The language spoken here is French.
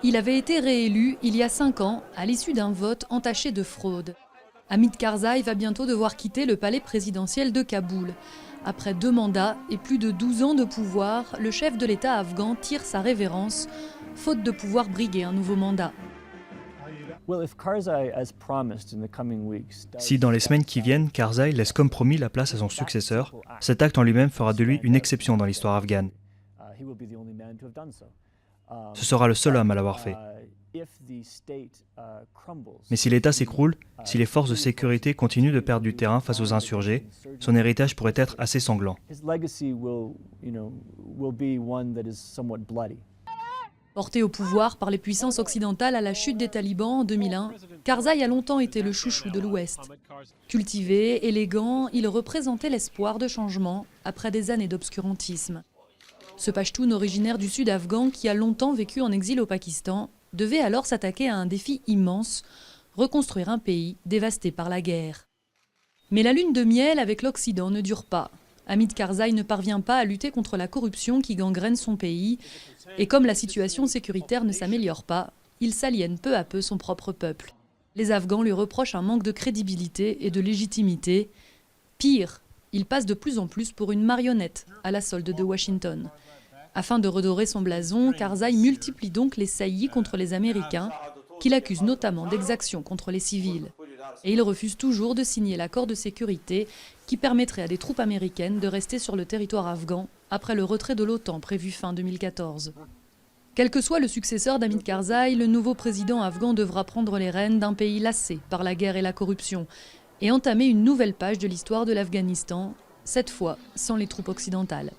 Il avait été réélu il y a 5 ans à l'issue d'un vote entaché de fraude. Hamid Karzai va bientôt devoir quitter le palais présidentiel de Kaboul. Après 2 mandats et plus de 12 ans de pouvoir, le chef de l'État afghan tire sa révérence, faute de pouvoir briguer un nouveau mandat. Si dans les semaines qui viennent, Karzai laisse comme promis la place à son successeur, cet acte en lui-même fera de lui une exception dans l'histoire afghane. Ce sera le seul homme à l'avoir fait. Mais si l'État s'écroule, si les forces de sécurité continuent de perdre du terrain face aux insurgés, son héritage pourrait être assez sanglant. Porté au pouvoir par les puissances occidentales à la chute des talibans en 2001, Karzai a longtemps été le chouchou de l'Ouest. Cultivé, élégant, il représentait l'espoir de changement après des années d'obscurantisme. Ce Pachtoun originaire du sud afghan qui a longtemps vécu en exil au Pakistan devait alors s'attaquer à un défi immense, reconstruire un pays dévasté par la guerre. Mais la lune de miel avec l'Occident ne dure pas. Hamid Karzai ne parvient pas à lutter contre la corruption qui gangrène son pays. Et comme la situation sécuritaire ne s'améliore pas, il s'aliène peu à peu son propre peuple. Les Afghans lui reprochent un manque de crédibilité et de légitimité. Pire, il passe de plus en plus pour une marionnette à la solde de Washington. Afin de redorer son blason, Karzai multiplie donc les saillies contre les Américains, qu'il accuse notamment d'exactions contre les civils. Et il refuse toujours de signer l'accord de sécurité qui permettrait à des troupes américaines de rester sur le territoire afghan après le retrait de l'OTAN prévu fin 2014. Quel que soit le successeur d'Hamid Karzai, le nouveau président afghan devra prendre les rênes d'un pays lassé par la guerre et la corruption et entamer une nouvelle page de l'histoire de l'Afghanistan, cette fois sans les troupes occidentales.